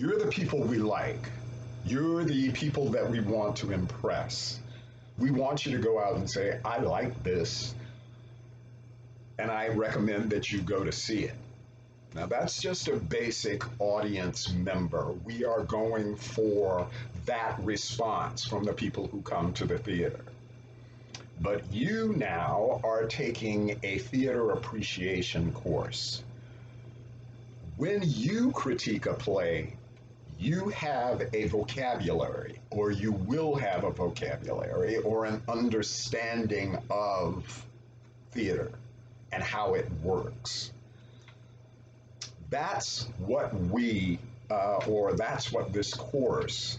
You're the people we like. You're the people that we want to impress. We want you to go out and say, I like this, and I recommend that you go to see it. Now, that's just a basic audience member. We are going for that response from the people who come to the theater. But you now are taking a theater appreciation course. When you critique a play, you have a vocabulary, or you will have a vocabulary, or an understanding of theater and how it works. That's what or that's what this course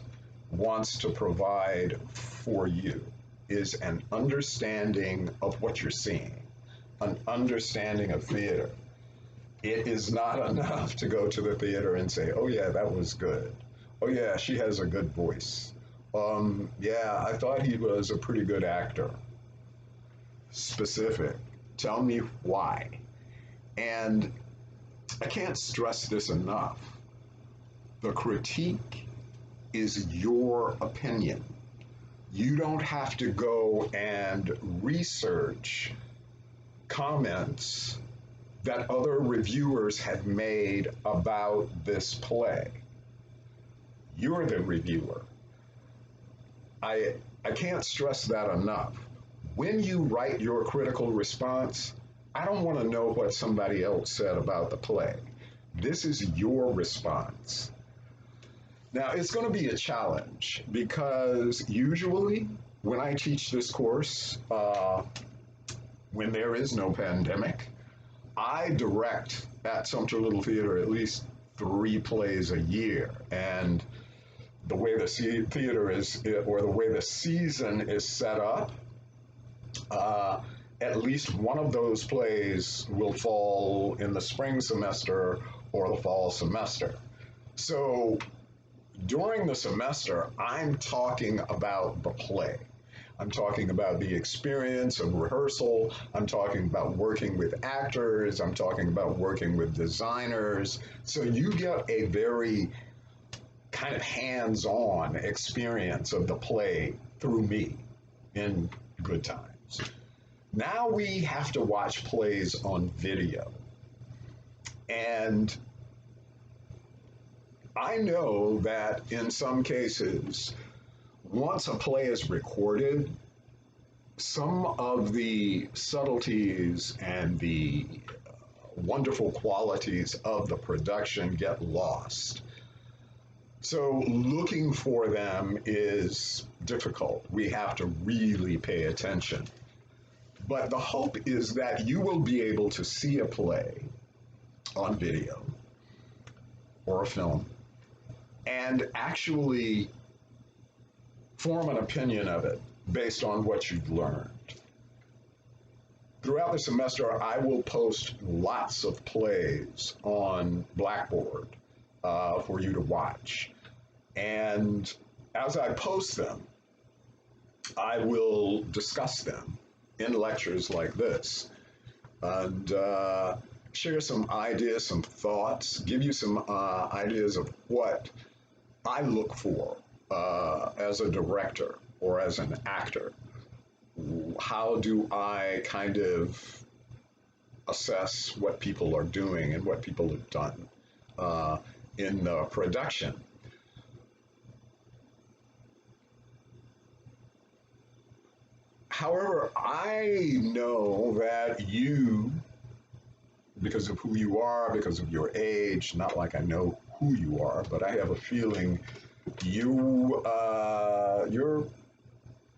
wants to provide for you, is an understanding of what you're seeing, an understanding of theater. It is not enough to go to the theater and say, oh yeah, that was good. Oh yeah, she has a good voice. Yeah, I thought he was a pretty good actor. Specific. Tell me why. And I can't stress this enough. The critique is your opinion. You don't have to go and research comments that other reviewers have made about this play. You're the reviewer. I can't stress that enough. When you write your critical response, I don't want to know what somebody else said about the play. This is your response. Now, it's going to be a challenge because usually when I teach this course, when there is no pandemic, I direct at Sumter Little Theater at least 3 plays a year. And the way the theater is, or the way the season is set up, at least one of those plays will fall in the spring semester or the fall semester. So during the semester, I'm talking about the play. I'm talking about the experience of rehearsal. I'm talking about working with actors. I'm talking about working with designers. So you get a very kind of hands-on experience of the play through me in good times. Now we have to watch plays on video. And I know that in some cases, once a play is recorded, some of the subtleties and the wonderful qualities of the production get lost. So looking for them is difficult. We have to really pay attention. But the hope is that you will be able to see a play on video or a film and actually form an opinion of it based on what you've learned. Throughout the semester, I will post lots of plays on Blackboard for you to watch. And as I post them, I will discuss them in lectures like this and share some ideas, some thoughts, give you some ideas of what I look for as a director or as an actor. How do I kind of assess what people are doing and what people have done in the production? However, I know that you, because of who you are, because of your age, not like I know who you are, but I have a feeling you're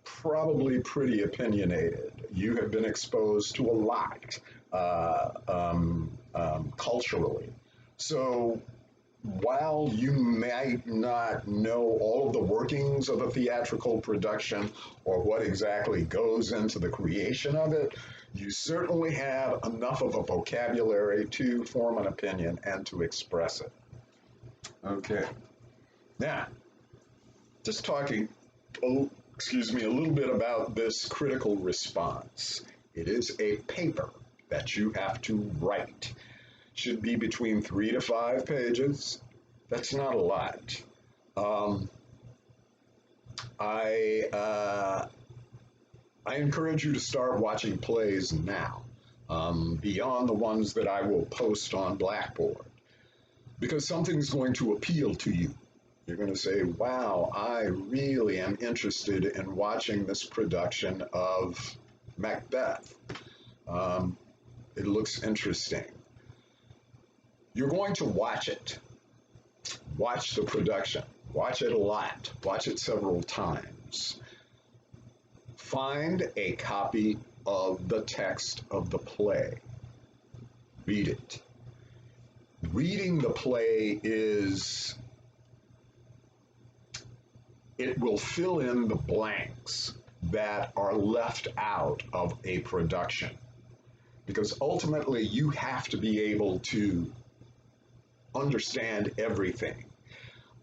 probably pretty opinionated. You have been exposed to a lot culturally. So while you might not know all of the workings of a theatrical production or what exactly goes into the creation of it, you certainly have enough of a vocabulary to form an opinion and to express it. Okay. Now, just talking, a little bit about this critical response. It is a paper that you have to write. Should be between 3 to 5 pages. That's not a lot. Um, I I encourage you to start watching plays now, beyond the ones that I will post on Blackboard, because something's going to appeal to you. You're going to say, wow, I really am interested in watching this production of Macbeth. Um, it looks interesting. You're going to watch it. Watch the production. Watch it a lot. Watch it several times. Find a copy of the text of the play. Read it. Reading the play it will fill in the blanks that are left out of a production. Because ultimately, you have to be able to understand everything.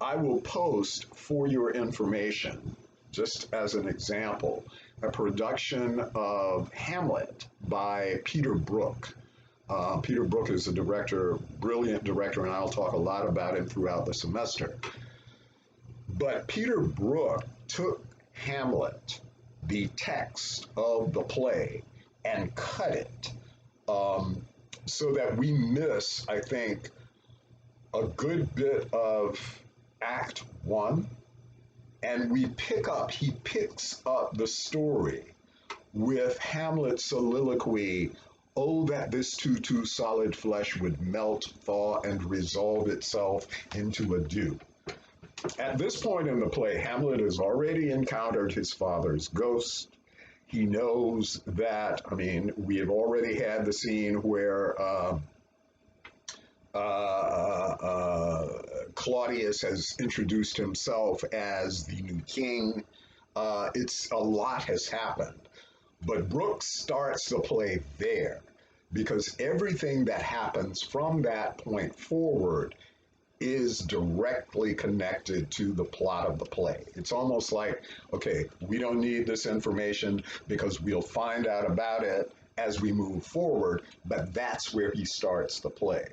I will post for your information, just as an example, a production of Hamlet by Peter Brook. Peter Brook is a director, brilliant director, and I'll talk a lot about him throughout the semester. But Peter Brook took Hamlet, the text of the play, and cut it, so that we miss, I think, a good bit of Act One, and he picks up the story with Hamlet's soliloquy, oh, that this too solid flesh would melt, thaw, and resolve itself into a dew. At this point in the play, Hamlet has already encountered his father's ghost. He knows that, I mean, we have already had the scene where Claudius has introduced himself as the new king. It's a lot has happened, but Brooks starts the play there because everything that happens from that point forward is directly connected to the plot of the play. It's almost like, okay, we don't need this information because we'll find out about it as we move forward, but that's where he starts the play.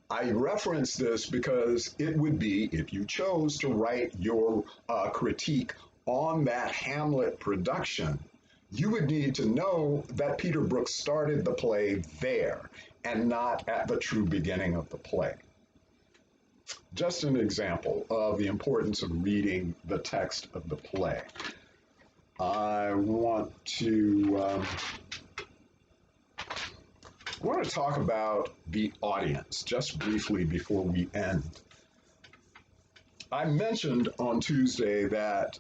I reference this because it would be, if you chose to write your critique on that Hamlet production, you would need to know that Peter Brooks started the play there and not at the true beginning of the play. Just an example of the importance of reading the text of the play. I want to talk about the audience just briefly before we end. I mentioned on Tuesday that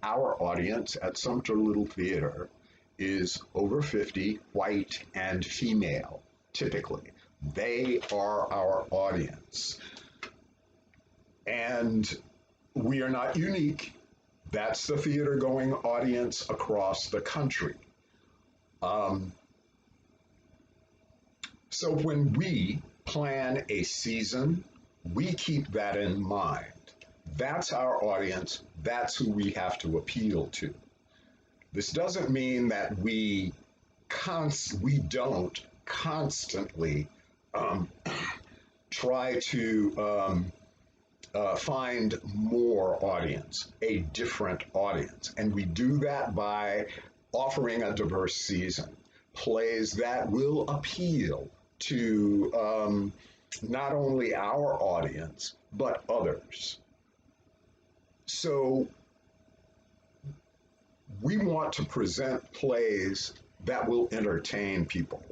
our audience at Sumter Little Theater is over 50, white and female, typically. They are our audience. And we are not unique. That's the theater going audience across the country. So when we plan a season, we keep that in mind. That's our audience. That's who we have to appeal to. This doesn't mean that we don't constantly try to find more audience, a different audience. And we do that by offering a diverse season, plays that will appeal to not only our audience, but others. So we want to present plays that will entertain people,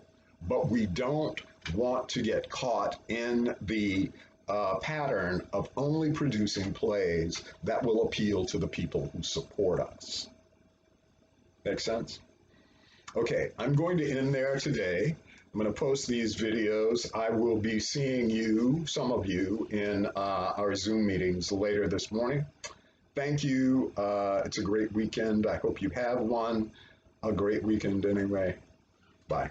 but we don't want to get caught in the pattern of only producing plays that will appeal to the people who support us. Make sense? Okay, I'm going to end there today. I'm going to post these videos. I will be seeing you, some of you, in our Zoom meetings later this morning. Thank you. It's a great weekend. I hope you have one. A great weekend anyway. Bye.